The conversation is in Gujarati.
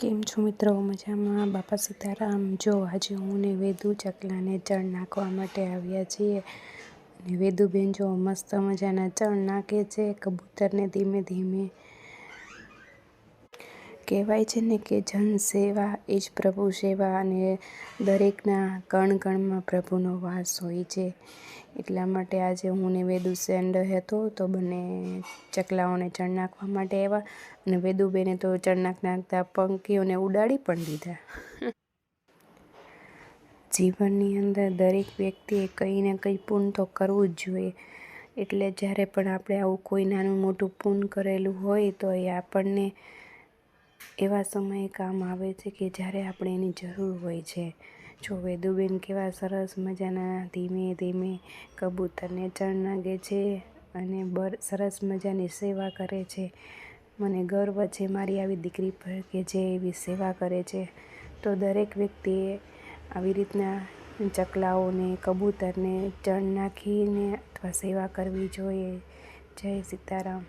કેમ છો મિત્રો? મજામાં? બાપા સીતારામ. જો આજે હું ને વેદુ ચકલાને ચણ નાખવા માટે આવ્યા છીએ અને વેદુબેન જો મસ્ત મજાના ચણ નાખે છે કબૂતરને ધીમે ધીમે. કહેવાય છે ને કે જન સેવા એ જ પ્રભુ સેવા, અને દરેકના કણ કણમાં પ્રભુનો વાસ હોય છે. એટલા માટે આજે હું ને વેદુ સેન્ડ હતો તો બંને ચકલાઓને ચણ નાખવા માટે આવ્યા, અને વેદુબેને તો ચણ નાખતા પંખીઓને ઉડાડી પણ દીધા. જીવનની અંદર દરેક વ્યક્તિએ કંઈ ને કંઈ પૂન તો કરવું જ જોઈએ. એટલે જ્યારે પણ આપણે આવું કોઈ નાનું મોટું પૂન કરેલું હોય તો એ આપણને એવા સમયે કામ આવે છે કે જ્યારે આપણે એની જરૂર હોય છે. જો વેદુબેન કેવા સરસ મજાના ધીમે ધીમે કબૂતરને ચણ નાખે છે અને સરસ મજાની સેવા કરે છે. મને ગર્વ છે મારી આવી દીકરી પર કે જે એવી સેવા કરે છે. તો દરેક વ્યક્તિએ આવી રીતના ચકલાઓને કબૂતરને ચણ નાખીને અથવા સેવા કરવી જોઈએ. જય સીતારામ.